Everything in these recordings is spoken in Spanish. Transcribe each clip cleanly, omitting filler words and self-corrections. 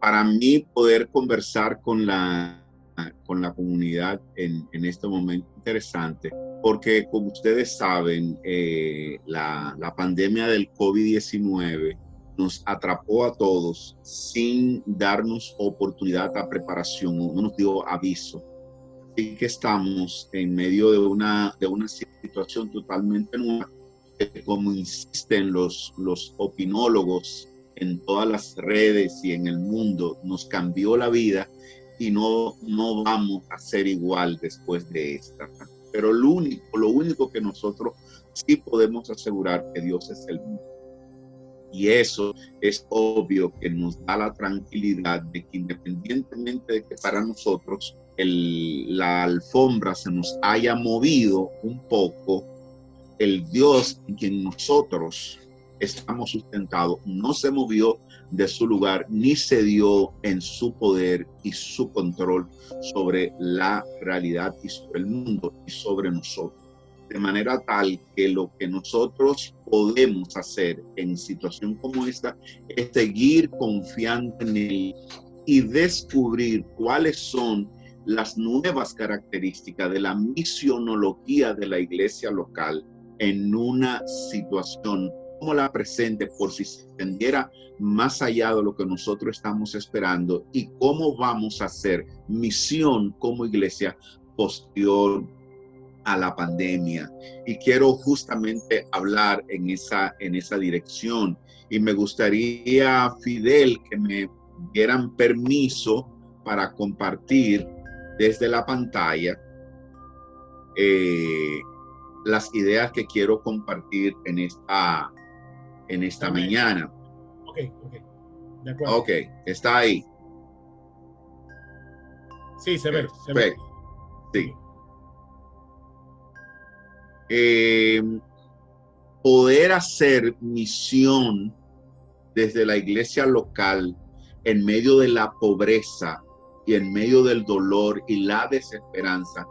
Para mí poder conversar con la comunidad en este momento interesante, porque como ustedes saben, la pandemia del COVID-19 nos atrapó a todos sin darnos oportunidad a preparación, no nos dio aviso. Así que estamos en medio de una situación totalmente nueva, que como insisten los opinólogos en todas las redes y en el mundo, nos cambió la vida y no vamos a ser igual después de esta. Pero lo único que nosotros sí podemos asegurar que Dios es el mismo. Y eso es obvio que nos da la tranquilidad de que independientemente de que para nosotros la alfombra se nos haya movido un poco, el Dios en quien nosotros estamos sustentados no se movió de su lugar ni cedió en su poder y su control sobre la realidad y sobre el mundo y sobre nosotros. De manera tal que lo que nosotros podemos hacer en situación como esta es seguir confiando en Él y descubrir cuáles son las nuevas características de la misionología de la iglesia local en una situación como la presente, por si se extendiera más allá de lo que nosotros estamos esperando, y cómo vamos a hacer misión como iglesia posterior a la pandemia. Y quiero justamente hablar en esa dirección. Y me gustaría, Fidel, que me dieran permiso para compartir desde la pantalla las ideas que quiero compartir en esta mañana. Ok, de acuerdo. Ok, está ahí. Sí, se ve, se ve. Sí. Poder hacer misión desde la iglesia local en medio de la pobreza y en medio del dolor y la desesperanza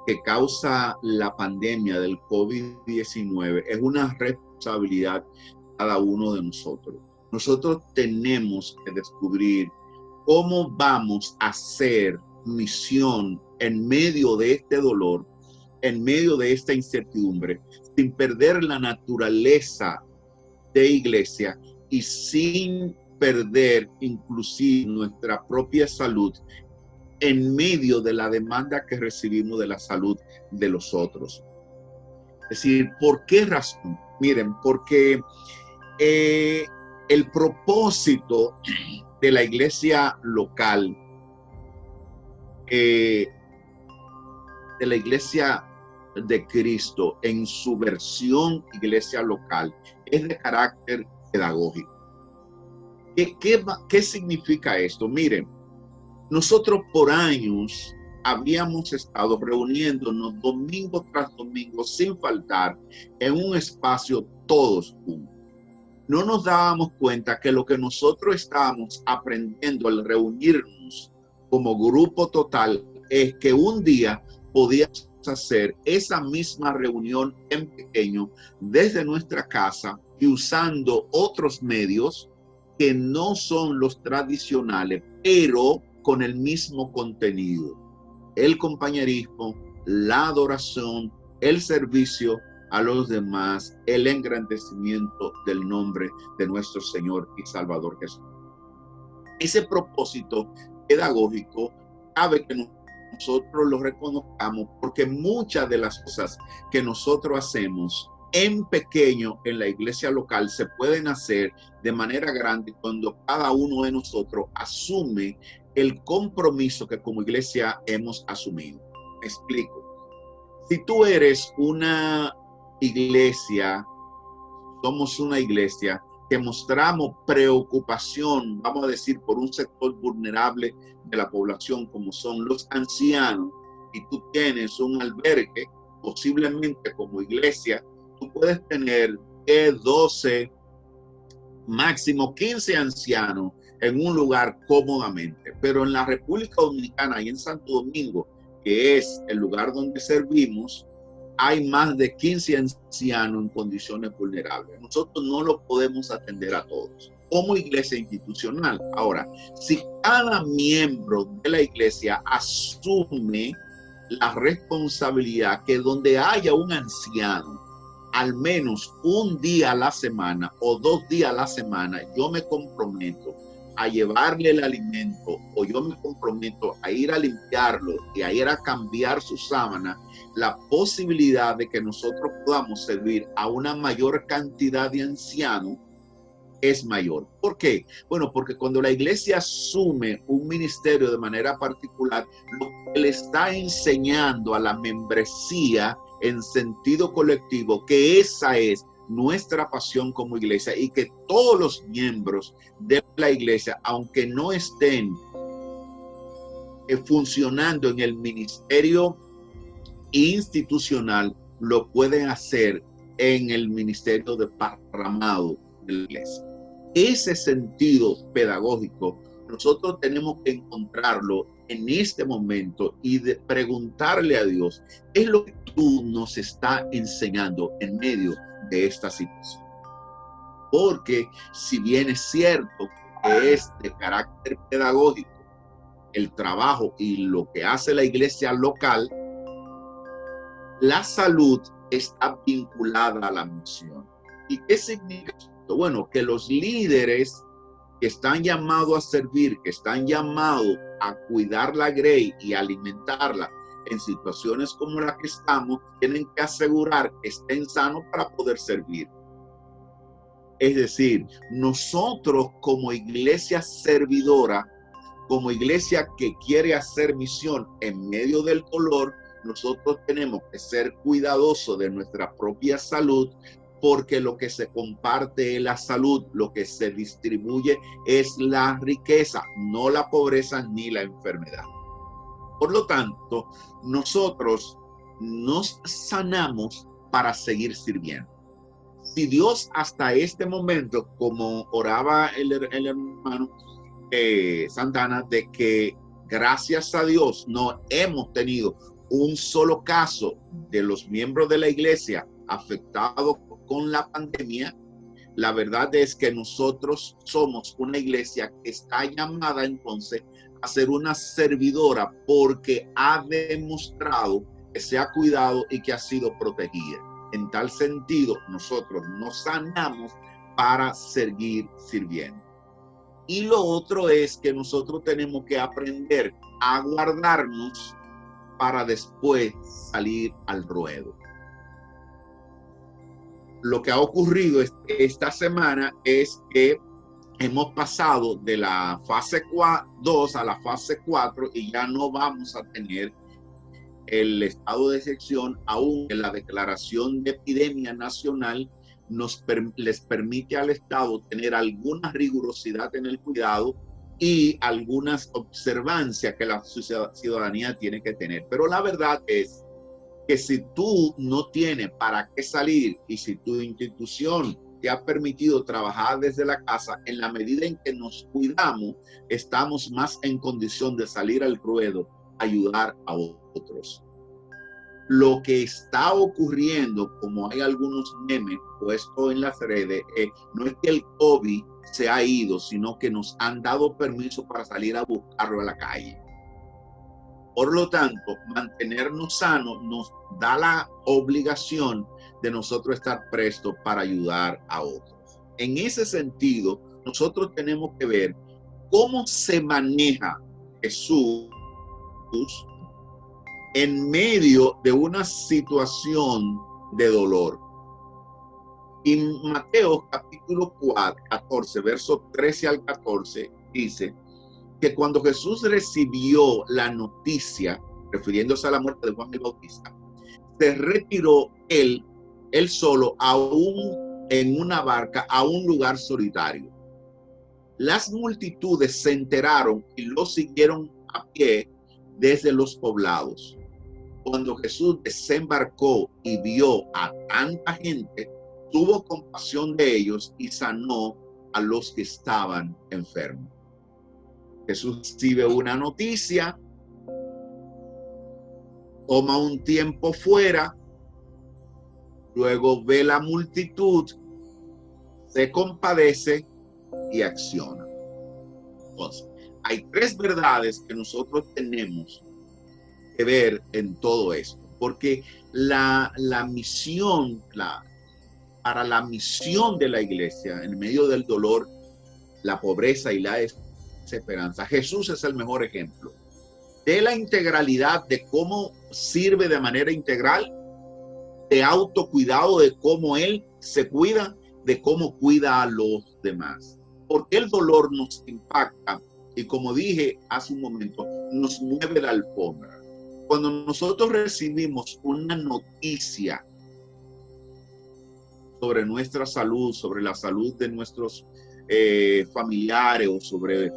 que causa la pandemia del COVID-19 es una responsabilidad de cada uno de nosotros. Nosotros tenemos que descubrir cómo vamos a hacer misión en medio de este dolor, en medio de esta incertidumbre, sin perder la naturaleza de iglesia y sin perder inclusive nuestra propia salud en medio de la demanda que recibimos de la salud de los otros. Es decir, ¿por qué razón? Miren, porque el propósito de la iglesia local, de la iglesia de Cristo en su versión iglesia local, es de carácter pedagógico. ¿Qué significa esto? Miren, nosotros por años habíamos estado reuniéndonos domingo tras domingo sin faltar en un espacio todos juntos. No nos dábamos cuenta que lo que nosotros estábamos aprendiendo al reunirnos como grupo total es que un día podíamos hacer esa misma reunión en pequeño desde nuestra casa y usando otros medios que no son los tradicionales, pero con el mismo contenido: el compañerismo, la adoración, el servicio a los demás, el engrandecimiento del nombre de nuestro Señor y Salvador Jesús. Ese propósito pedagógico cabe que nosotros lo reconozcamos, porque muchas de las cosas que nosotros hacemos en pequeño en la iglesia local se pueden hacer de manera grande cuando cada uno de nosotros asume el compromiso que como iglesia hemos asumido. Me explico. Si tú eres una iglesia, somos una iglesia que mostramos preocupación, vamos a decir, por un sector vulnerable de la población, como son los ancianos, y tú tienes un albergue, posiblemente como iglesia, tú puedes tener 12, máximo 15 ancianos en un lugar cómodamente. Pero en la República Dominicana y en Santo Domingo, que es el lugar donde servimos, hay más de 15 ancianos en condiciones vulnerables. Nosotros no lo podemos atender a todos como iglesia institucional. Ahora, si cada miembro de la iglesia asume la responsabilidad que donde haya un anciano, al menos un día a la semana o 2 días a la semana, yo me comprometo a llevarle el alimento, o yo me comprometo a ir a limpiarlo y a ir a cambiar su sábana, la posibilidad de que nosotros podamos servir a una mayor cantidad de ancianos es mayor. ¿Por qué? Bueno, porque cuando la iglesia asume un ministerio de manera particular, lo que le está enseñando a la membresía en sentido colectivo, que esa es nuestra pasión como iglesia, y que todos los miembros de la iglesia, aunque no estén funcionando en el ministerio institucional, lo pueden hacer en el ministerio desparramado de la iglesia. Ese sentido pedagógico nosotros tenemos que encontrarlo en este momento y de preguntarle a Dios, ¿qué es lo que tú nos estás enseñando en medio de esta situación? Porque si bien es cierto que es de carácter pedagógico el trabajo y lo que hace la iglesia local, la salud está vinculada a la misión. ¿Y qué significa esto? Bueno, que los líderes que están llamados a servir, que están llamados a cuidar la grey y alimentarla en situaciones como la que estamos, tienen que asegurar que estén sanos para poder servir. Es decir, nosotros como iglesia servidora, como iglesia que quiere hacer misión en medio del dolor, nosotros tenemos que ser cuidadosos de nuestra propia salud, porque lo que se comparte es la salud, lo que se distribuye es la riqueza, no la pobreza ni la enfermedad. Por lo tanto, nosotros nos sanamos para seguir sirviendo. Si Dios hasta este momento, como oraba el hermano Santana, de que gracias a Dios no hemos tenido un solo caso de los miembros de la iglesia afectados con la pandemia, la verdad es que nosotros somos una iglesia que está llamada entonces a ser una servidora, porque ha demostrado que se ha cuidado y que ha sido protegida. En tal sentido, nosotros nos sanamos para seguir sirviendo. Y lo otro es que nosotros tenemos que aprender a guardarnos para después salir al ruedo. Lo que ha ocurrido esta semana es que hemos pasado de la fase 2 a la fase 4 y ya no vamos a tener el estado de excepción, aún en la declaración de epidemia nacional les permite al Estado tener alguna rigurosidad en el cuidado y algunas observancias que la ciudadanía tiene que tener. Pero la verdad es que si tú no tienes para qué salir y si tu institución te ha permitido trabajar desde la casa, en la medida en que nos cuidamos, estamos más en condición de salir al ruedo, ayudar a otros. Lo que está ocurriendo, como hay algunos memes puestos en las redes, no es que el COVID se ha ido, sino que nos han dado permiso para salir a buscarlo a la calle. Por lo tanto, mantenernos sanos nos da la obligación de nosotros estar prestos para ayudar a otros. En ese sentido, nosotros tenemos que ver cómo se maneja Jesús en medio de una situación de dolor. En Mateo capítulo 14, versos 13 al 14, dice que cuando Jesús recibió la noticia, refiriéndose a la muerte de Juan el Bautista, se retiró él solo en una barca a un lugar solitario. Las multitudes se enteraron y lo siguieron a pie desde los poblados. Cuando Jesús desembarcó y vio a tanta gente, tuvo compasión de ellos y sanó a los que estaban enfermos. Jesús recibe una noticia, toma un tiempo fuera, luego ve la multitud, se compadece y acciona. Entonces, hay tres verdades que nosotros tenemos que ver en todo esto, porque la misión, para la misión de la iglesia, en medio del dolor, la pobreza y la desesperanza, Jesús es el mejor ejemplo de la integralidad, de cómo sirve de manera integral, de autocuidado, de cómo Él se cuida, de cómo cuida a los demás. Porque el dolor nos impacta y, como dije hace un momento, nos mueve la alfombra. Cuando nosotros recibimos una noticia sobre nuestra salud, sobre la salud de nuestros familiares o sobre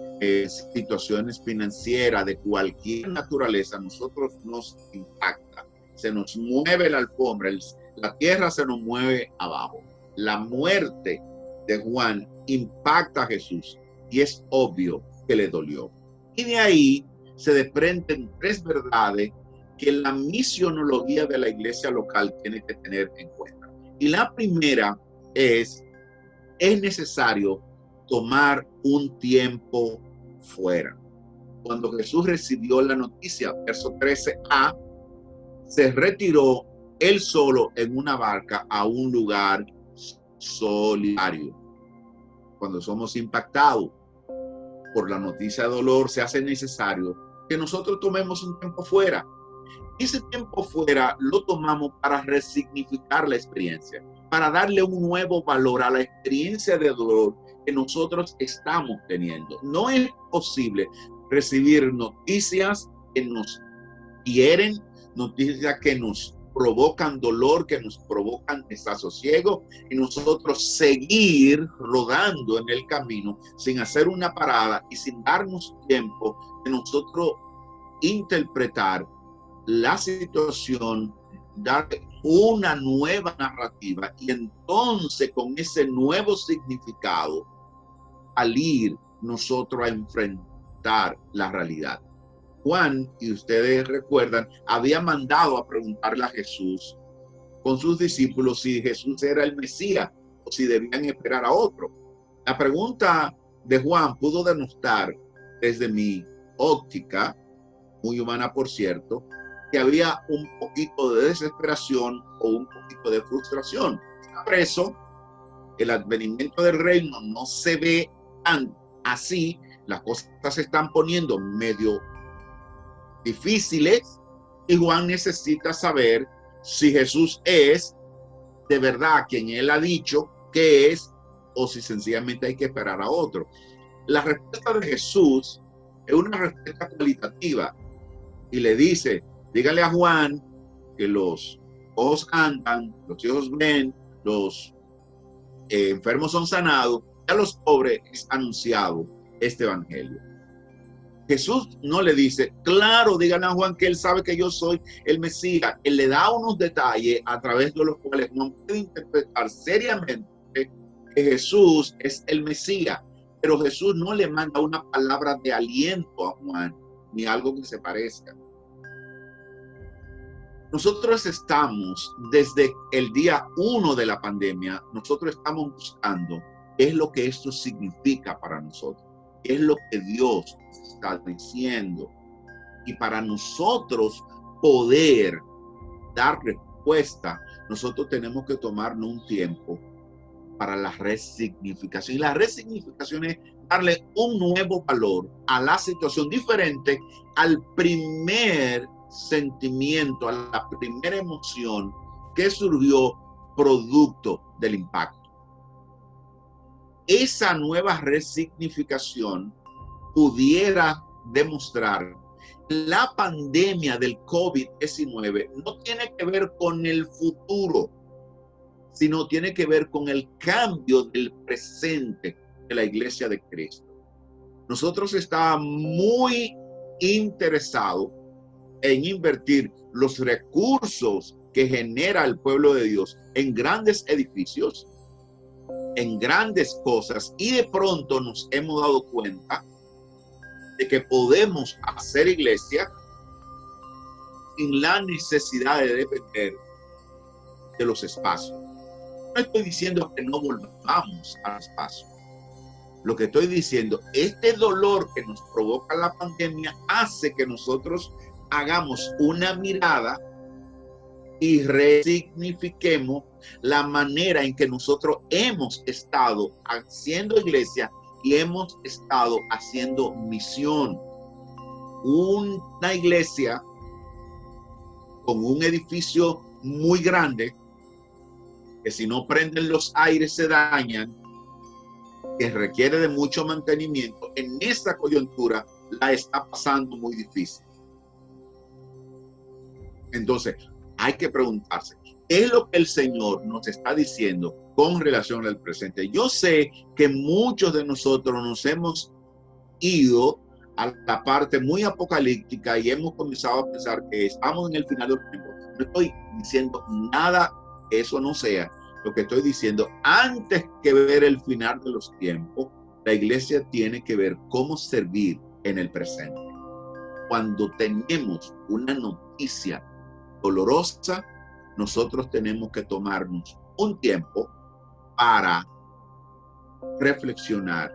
situaciones financieras de cualquier naturaleza, nosotros nos impacta, se nos mueve la alfombra, la tierra se nos mueve abajo. La muerte de Juan impacta a Jesús y es obvio que le dolió. Y de ahí se desprenden tres verdades que la misionología de la iglesia local tiene que tener en cuenta. Y la primera es necesario tomar un tiempo fuera. Cuando Jesús recibió la noticia, verso 13a, se retiró él solo en una barca a un lugar solitario. Cuando somos impactados por la noticia de dolor, se hace necesario que nosotros tomemos un tiempo fuera. Ese tiempo fuera lo tomamos para resignificar la experiencia, para darle un nuevo valor a la experiencia de dolor que nosotros estamos teniendo. No es posible recibir noticias que nos hieren, noticias que nos provocan dolor, que nos provocan desasosiego, y nosotros seguir rodando en el camino sin hacer una parada y sin darnos tiempo de nosotros interpretar la situación, dar una nueva narrativa y entonces con ese nuevo significado al ir nosotros a enfrentar la realidad. Juan, y ustedes recuerdan, había mandado a preguntarle a Jesús con sus discípulos si Jesús era el Mesías o si debían esperar a otro. La pregunta de Juan pudo denostar desde mi óptica, muy humana por cierto, que había un poquito de desesperación o un poquito de frustración. Por eso, el advenimiento del reino no se ve tan así, las cosas se están poniendo medio difíciles y Juan necesita saber si Jesús es de verdad quien él ha dicho que es o si sencillamente hay que esperar a otro. La respuesta de Jesús es una respuesta cualitativa y le dice: dígale a Juan que los ojos andan, los ciegos ven, los enfermos son sanados, y a los pobres es anunciado este evangelio. Jesús no le dice, claro, díganle a Juan que él sabe que yo soy el Mesías. Él le da unos detalles a través de los cuales no puede interpretar seriamente que Jesús es el Mesías. Pero Jesús no le manda una palabra de aliento a Juan, ni algo que se parezca. Nosotros estamos, desde el día 1 de la pandemia, nosotros estamos buscando qué es lo que esto significa para nosotros, qué es lo que Dios está diciendo. Y para nosotros poder dar respuesta, nosotros tenemos que tomarnos un tiempo para la resignificación. Y la resignificación es darle un nuevo valor a la situación diferente al primer sentimiento, a la primera emoción que surgió producto del impacto. Esa nueva resignificación pudiera demostrar que la pandemia del COVID-19 no tiene que ver con el futuro, sino tiene que ver con el cambio del presente de la Iglesia de Cristo. Nosotros estábamos muy interesados en invertir los recursos que genera el pueblo de Dios en grandes edificios, en grandes cosas, y de pronto nos hemos dado cuenta de que podemos hacer iglesia sin la necesidad de depender de los espacios. No estoy diciendo que no volvamos al espacio. Lo que estoy diciendo, este dolor que nos provoca la pandemia hace que nosotros hagamos una mirada y resignifiquemos la manera en que nosotros hemos estado haciendo iglesia y hemos estado haciendo misión. Una iglesia con un edificio muy grande, que si no prenden los aires se dañan, que requiere de mucho mantenimiento, en esta coyuntura la está pasando muy difícil. Entonces, hay que preguntarse, ¿qué es lo que el Señor nos está diciendo con relación al presente? Yo sé que muchos de nosotros nos hemos ido a la parte muy apocalíptica y hemos comenzado a pensar que estamos en el final del tiempo. No estoy diciendo nada que eso no sea. Lo que estoy diciendo, antes que ver el final de los tiempos, la iglesia tiene que ver cómo servir en el presente. Cuando tenemos una noticia dolorosa, nosotros tenemos que tomarnos un tiempo para reflexionar,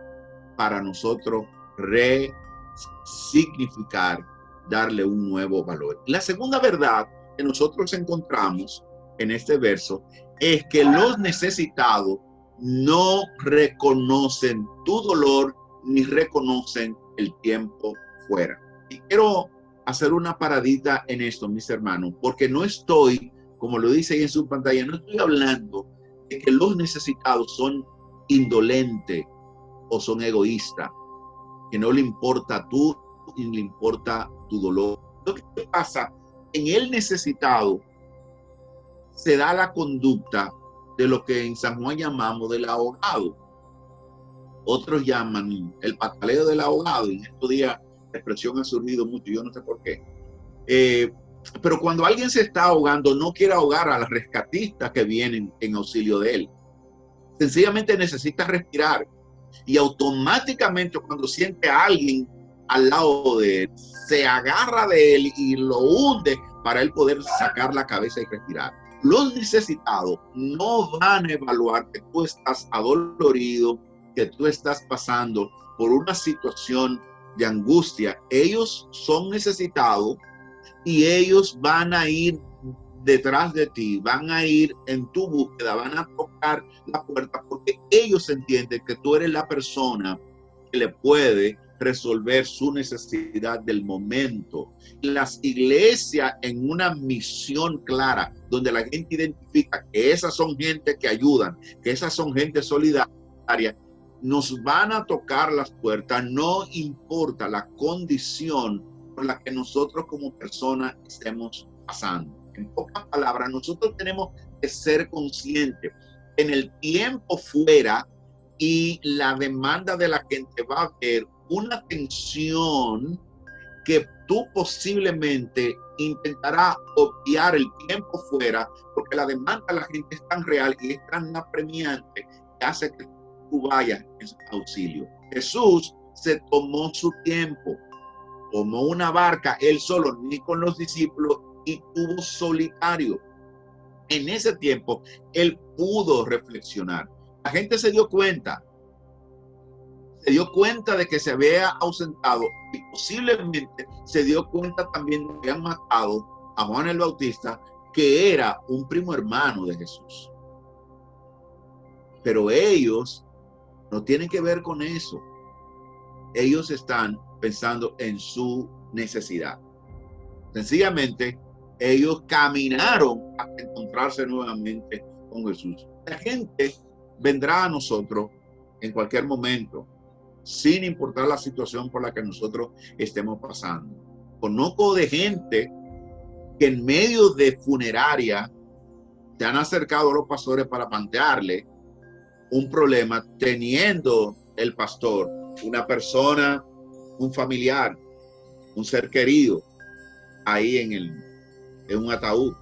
para nosotros resignificar, darle un nuevo valor. La segunda verdad que nosotros encontramos en este verso es que los necesitados no reconocen tu dolor ni reconocen el tiempo fuera. Y quiero hacer una paradita en esto, mis hermanos, porque no estoy, como lo dice ahí en su pantalla, no estoy hablando de que los necesitados son indolentes o son egoístas, que no le importa tú ni le importa tu dolor. Lo que pasa en el necesitado se da la conducta de lo que en San Juan llamamos del ahogado. Otros llaman el pataleo del ahogado, y en estos días la expresión ha surgido mucho, yo no sé por qué. Pero cuando alguien se está ahogando, no quiere ahogar a las rescatistas que vienen en auxilio de él. Sencillamente necesita respirar, y automáticamente cuando siente a alguien al lado de él, se agarra de él y lo hunde para él poder sacar la cabeza y respirar. Los necesitados no van a evaluar que tú estás adolorido, que tú estás pasando por una situación de angustia. Ellos son necesitados y ellos van a ir detrás de ti, van a ir en tu búsqueda, van a tocar la puerta porque ellos entienden que tú eres la persona que le puede resolver su necesidad del momento. Las iglesias en una misión clara, donde la gente identifica que esas son gente que ayudan, que esas son gente solidaria, nos van a tocar las puertas, no importa la condición por la que nosotros como personas estemos pasando. En pocas palabras, nosotros tenemos que ser conscientes en el tiempo fuera y la demanda de la gente va a haber una tensión que tú posiblemente intentarás obviar el tiempo fuera, porque la demanda de la gente es tan real y es tan apremiante que hace que tú vayas en auxilio. Jesús se tomó su tiempo, tomó una barca, él solo, ni con los discípulos, y tuvo solitario. En ese tiempo, él pudo reflexionar. La gente se dio cuenta de que se había ausentado y posiblemente se dio cuenta también de que habían matado a Juan el Bautista, que era un primo hermano de Jesús. Pero ellos no tienen que ver con eso. Ellos están pensando en su necesidad. Sencillamente, ellos caminaron a encontrarse nuevamente con Jesús. La gente vendrá a nosotros en cualquier momento, sin importar la situación por la que nosotros estemos pasando. Conozco de gente que en medio de funeraria se han acercado a los pastores para plantearle un problema, teniendo el pastor una persona, un familiar, un ser querido ahí en un ataúd.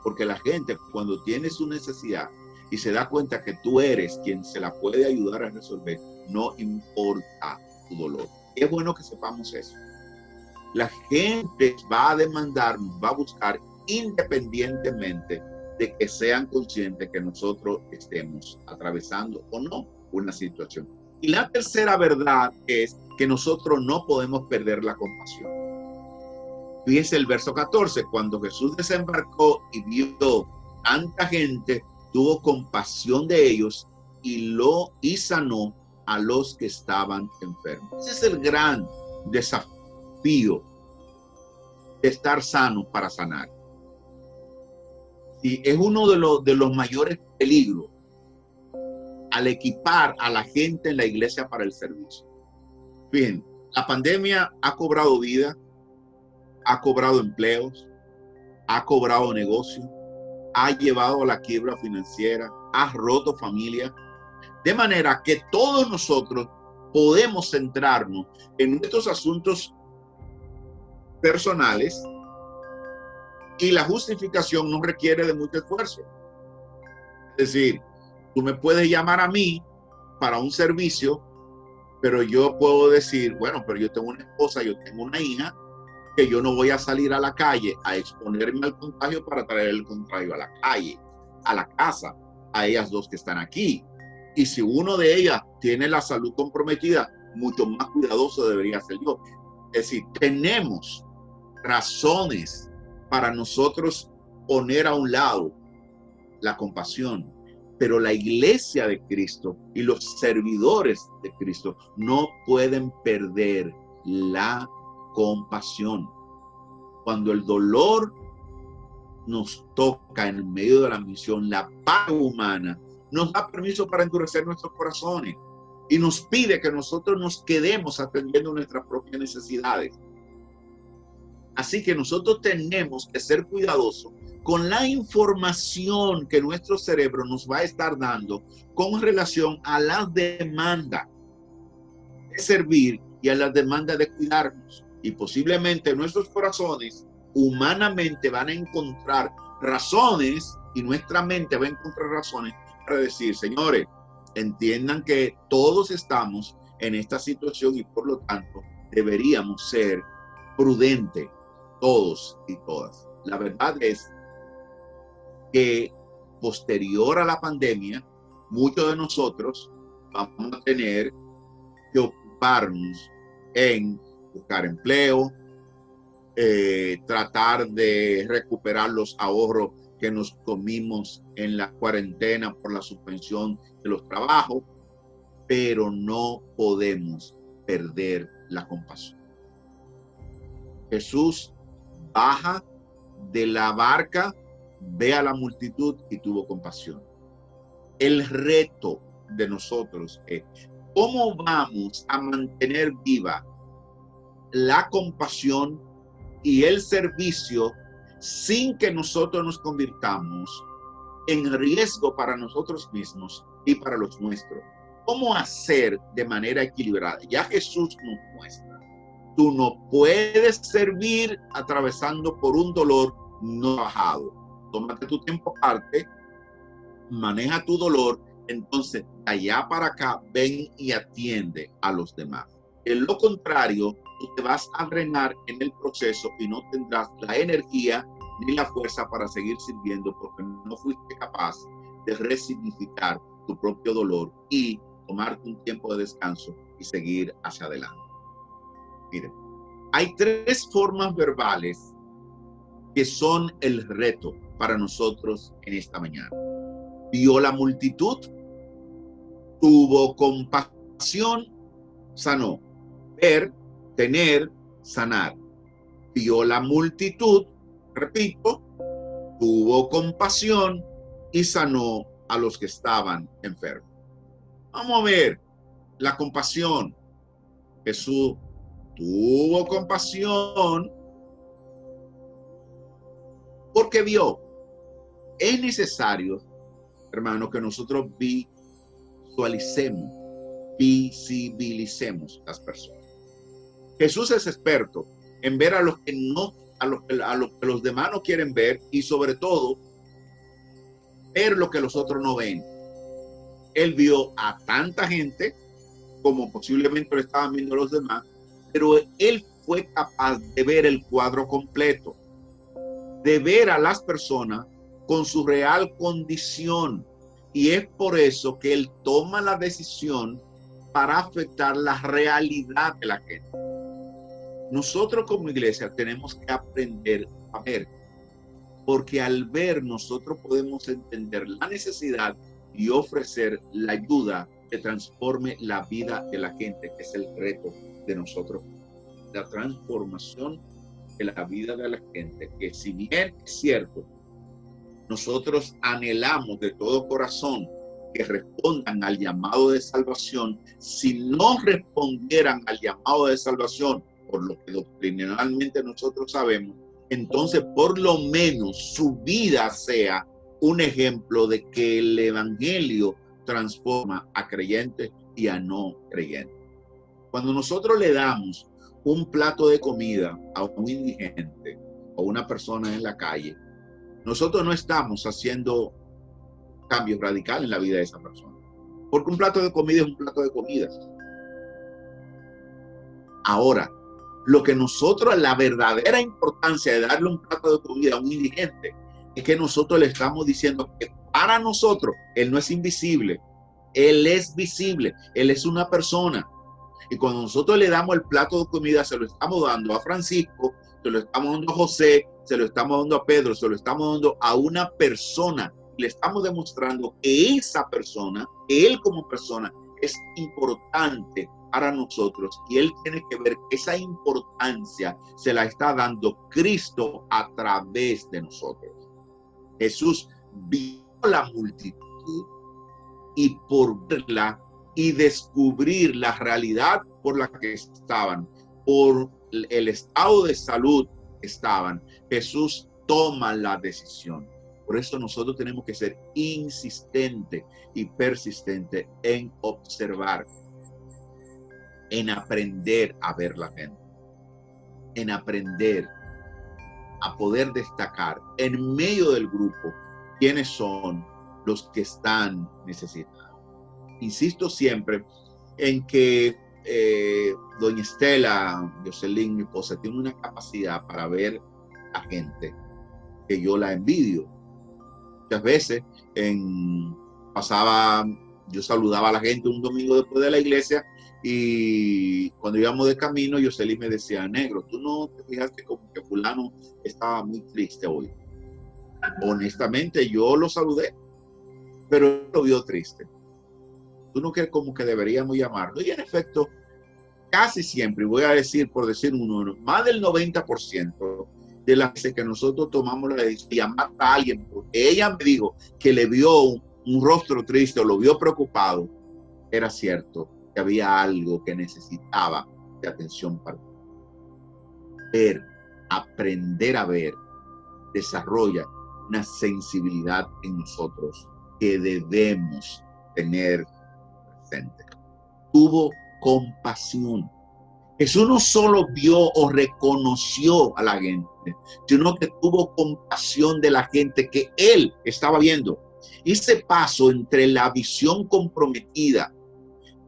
Porque la gente, cuando tiene su necesidad y se da cuenta que tú eres quien se la puede ayudar a resolver, no importa tu dolor. Es bueno que sepamos eso. La gente va a demandar, va a buscar, independientemente de que sean conscientes que nosotros estemos atravesando o no una situación. Y la tercera verdad es que nosotros no podemos perder la compasión. Fíjense el verso 14, cuando Jesús desembarcó y vio tanta gente, tuvo compasión de ellos y sanó a los que estaban enfermos. Ese es el gran desafío de estar sano para sanar. Y es uno de los mayores peligros al equipar a la gente en la iglesia para el servicio. Bien, la pandemia ha cobrado vida, ha cobrado empleos, ha cobrado negocios, ha llevado a la quiebra financiera, ha roto familias, de manera que todos nosotros podemos centrarnos en nuestros asuntos personales y la justificación no requiere de mucho esfuerzo. Es decir, tú me puedes llamar a mí para un servicio, pero yo puedo decir, bueno, pero yo tengo una esposa, yo tengo una hija, que yo no voy a salir a la calle a exponerme al contagio para traer el contagio a la calle, a la casa, a ellas dos que están aquí. Y si uno de ellas tiene la salud comprometida, mucho más cuidadoso debería ser yo. Es decir, tenemos razones para nosotros poner a un lado la compasión, pero la iglesia de Cristo y los servidores de Cristo no pueden perder la compasión. Cuando el dolor nos toca en medio de la misión, la paz humana nos da permiso para endurecer nuestros corazones y nos pide que nosotros nos quedemos atendiendo nuestras propias necesidades. Así que nosotros tenemos que ser cuidadosos con la información que nuestro cerebro nos va a estar dando con relación a las demandas de servir y a las demandas de cuidarnos. Y posiblemente nuestros corazones humanamente van a encontrar razones y nuestra mente va a encontrar razones para decir, señores, entiendan que todos estamos en esta situación y por lo tanto deberíamos ser prudentes, todos y todas. La verdad es que posterior a la pandemia, muchos de nosotros vamos a tener que ocuparnos en buscar empleo, tratar de recuperar los ahorros que nos comimos en la cuarentena por la suspensión de los trabajos, pero no podemos perder la compasión. Jesús baja de la barca, ve a la multitud y tuvo compasión. El reto de nosotros es cómo vamos a mantener viva la compasión y el servicio sin que nosotros nos convirtamos en riesgo para nosotros mismos y para los nuestros. ¿Cómo hacer de manera equilibrada? Ya Jesús nos muestra. Tú no puedes servir atravesando por un dolor no bajado. Tómate tu tiempo aparte, maneja tu dolor, entonces de allá para acá ven y atiende a los demás. En lo contrario, tú te vas a drenar en el proceso y no tendrás la energía ni la fuerza para seguir sirviendo porque no fuiste capaz de resignificar tu propio dolor y tomarte un tiempo de descanso y seguir hacia adelante. Miren, hay tres formas verbales que son el reto para nosotros en esta mañana. Vio la multitud, tuvo compasión, sanó. Ver, tener, sanar. Vio la multitud, repito, tuvo compasión y sanó a los que estaban enfermos. Vamos a ver la compasión. Jesús tuvo compasión porque vio. Es necesario, hermano, que nosotros visibilicemos las personas. Jesús es experto en ver a los que los demás no quieren ver y sobre todo ver lo que los otros no ven. Él vio a tanta gente como posiblemente lo estaban viendo los demás, pero él fue capaz de ver el cuadro completo, de ver a las personas con su real condición. Y es por eso que él toma la decisión para afectar la realidad de la gente. Nosotros como iglesia tenemos que aprender a ver, porque al ver nosotros podemos entender la necesidad y ofrecer la ayuda que transforme la vida de la gente, que es el reto de nosotros. La transformación de la vida de la gente, que si bien es cierto, nosotros anhelamos de todo corazón que respondan al llamado de salvación. Si no respondieran al llamado de salvación, por lo que doctrinalmente nosotros sabemos, entonces por lo menos su vida sea un ejemplo de que el evangelio transforma a creyentes y a no creyentes. Cuando nosotros le damos un plato de comida a un indigente o una persona en la calle, nosotros no estamos haciendo cambios radicales en la vida de esa persona, porque un plato de comida es un plato de comida. Ahora, lo que nosotros, la verdadera importancia de darle un plato de comida a un indigente, es que nosotros le estamos diciendo que para nosotros Él no es invisible, Él es visible, Él es una persona. Y cuando nosotros le damos el plato de comida, se lo estamos dando a Francisco, se lo estamos dando a José, se lo estamos dando a Pedro, se lo estamos dando a una persona. Le estamos demostrando que esa persona, que él como persona, es importante para nosotros. Y él tiene que ver que esa importancia se la está dando Cristo a través de nosotros. Jesús vio la multitud y por verla y descubrir la realidad por la que estaban, por el estado de salud que estaban, Jesús toma la decisión. Por eso nosotros tenemos que ser insistentes y persistentes en observar, en aprender a ver la gente, en aprender a poder destacar en medio del grupo quiénes son los que están necesitados. Insisto siempre en que doña Estela, Jocelyn, mi esposa, tiene una capacidad para ver a gente que yo la envidio. Muchas veces yo saludaba a la gente un domingo después de la iglesia y cuando íbamos de camino, Jocelyn me decía, negro, ¿tú no te fijaste como que fulano estaba muy triste hoy? Honestamente, yo lo saludé, pero lo vio triste. ¿Tú no crees como que deberíamos llamarlo? Y en efecto, casi siempre, voy a decir, por decir uno, más del 90% de las veces que nosotros tomamos la decisión de llamar a alguien, porque ella me dijo que le vio un rostro triste o lo vio preocupado, era cierto que había algo que necesitaba de atención particular. Ver, aprender a ver, desarrolla una sensibilidad en nosotros que debemos tener presente. Tuvo compasión. Jesús no solo vio o reconoció a la gente, sino que tuvo compasión de la gente que él estaba viendo. Ese paso entre la visión comprometida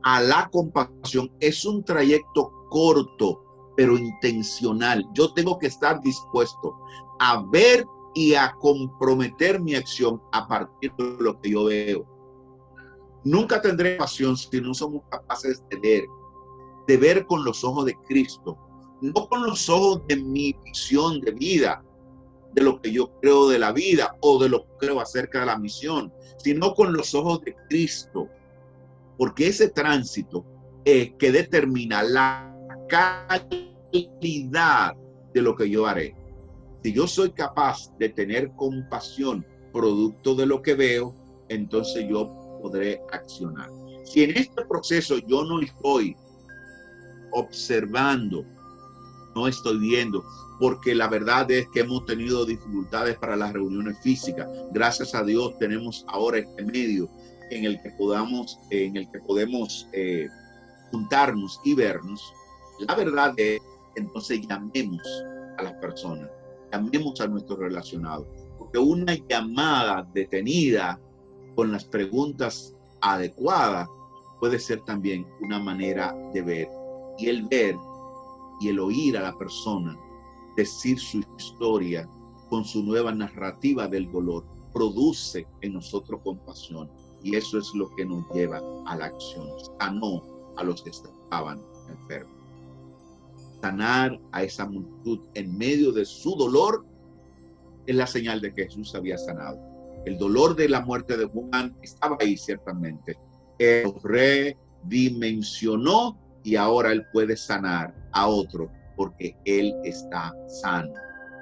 a la compasión es un trayecto corto, pero intencional. Yo tengo que estar dispuesto a ver y a comprometer mi acción a partir de lo que yo veo. Nunca tendré pasión si no somos capaces de ver con los ojos de Cristo, no con los ojos de mi visión de vida, de lo que yo creo de la vida o de lo que creo acerca de la misión, sino con los ojos de Cristo, porque ese tránsito es que determina la calidad de lo que yo haré. Si yo soy capaz de tener compasión producto de lo que veo, entonces yo podré accionar. Si en este proceso yo no estoy observando, no estoy viendo, porque la verdad es que hemos tenido dificultades para las reuniones físicas. Gracias a Dios tenemos ahora este medio en el que podemos juntarnos y vernos. La verdad es que entonces llamemos a las personas, llamemos a nuestros relacionados, porque una llamada detenida con las preguntas adecuadas puede ser también una manera de ver. Y el ver y el oír a la persona decir su historia con su nueva narrativa del dolor produce en nosotros compasión, y eso es lo que nos lleva a la acción. Sanó a los que estaban enfermos. Sanar a esa multitud en medio de su dolor es la señal de que Jesús había sanado. El dolor de la muerte de Juan estaba ahí ciertamente. Él redimensionó y ahora él puede sanar a otro porque él está sano.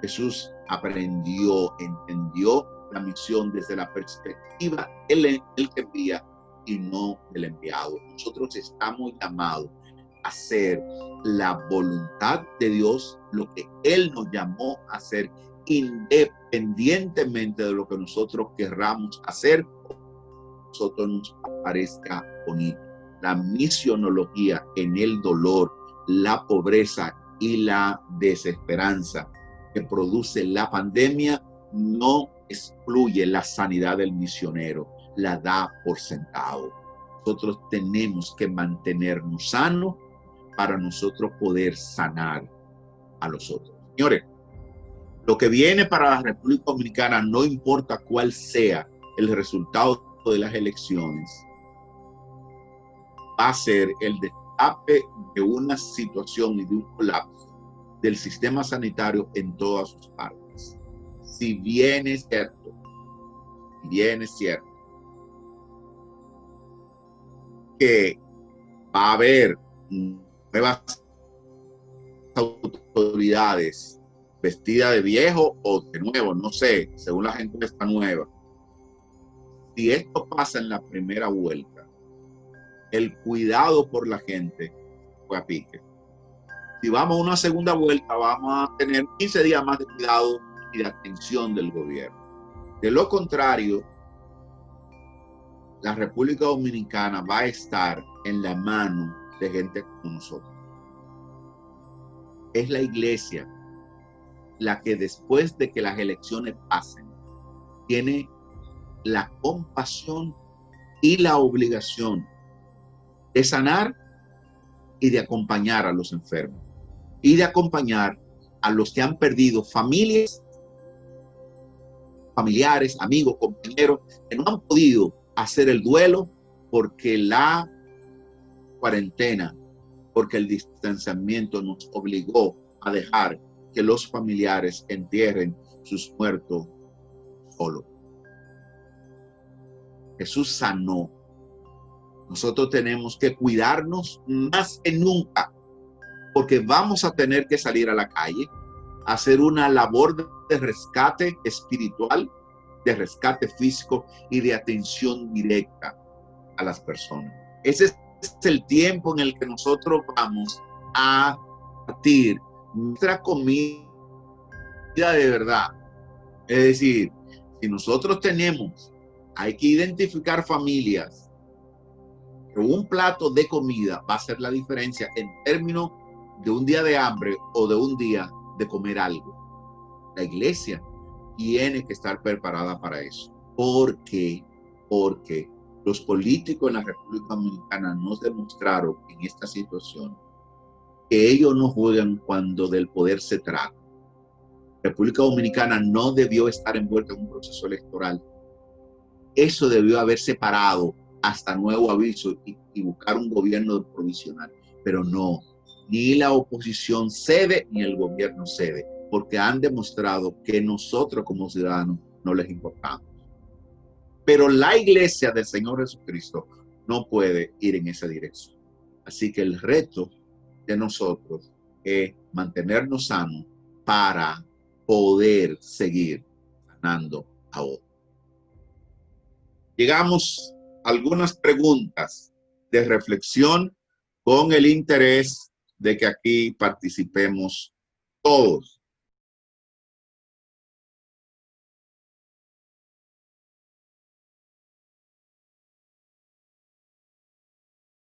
Jesús aprendió, entendió la misión desde la perspectiva del que envía y no del enviado. Nosotros estamos llamados a hacer la voluntad de Dios, lo que Él nos llamó a hacer, independientemente de lo que nosotros querramos hacer, nosotros nos parezca bonito. La misionología en el dolor, la pobreza y la desesperanza que produce la pandemia no excluye la sanidad del misionero, la da por sentado. Nosotros tenemos que mantenernos sanos para nosotros poder sanar a los otros. Señores, lo que viene para la República Dominicana, no importa cuál sea el resultado de las elecciones, va a ser el destape de una situación y de un colapso del sistema sanitario en todas sus partes. Si bien es cierto que va a haber nuevas autoridades vestidas de viejo o de nuevo, no sé, según la gente está nueva. Si esto pasa en la primera vuelta, el cuidado por la gente fue a pique. Si vamos a una segunda vuelta, vamos a tener 15 días más de cuidado y de atención del gobierno. De lo contrario, la República Dominicana va a estar en la mano de gente como nosotros. Es la iglesia la que después de que las elecciones pasen, tiene la compasión y la obligación de sanar y de acompañar a los enfermos y de acompañar a los que han perdido familiares, amigos, compañeros, que no han podido hacer el duelo porque la cuarentena, porque el distanciamiento nos obligó a dejar que los familiares entierren sus muertos solos. Jesús sanó. Nosotros tenemos que cuidarnos más que nunca, porque vamos a tener que salir a la calle, a hacer una labor de rescate espiritual, de rescate físico y de atención directa a las personas. Ese es el tiempo en el que nosotros vamos a partir nuestra comida de verdad. Es decir, si nosotros hay que identificar familias, pero un plato de comida va a hacer la diferencia en términos de un día de hambre o de un día de comer algo. La iglesia tiene que estar preparada para eso. Porque los políticos en la República Dominicana nos demostraron en esta situación que ellos no juegan cuando del poder se trata. La República Dominicana no debió estar envuelta en un proceso electoral. Eso debió haber separado hasta nuevo aviso y buscar un gobierno provisional. Pero no, ni la oposición cede ni el gobierno cede, porque han demostrado que nosotros como ciudadanos no les importamos. Pero la iglesia del Señor Jesucristo no puede ir en esa dirección. Así que el reto de nosotros es mantenernos sanos para poder seguir sanando a otros. Llegamos a algunas preguntas de reflexión con el interés de que aquí participemos todos.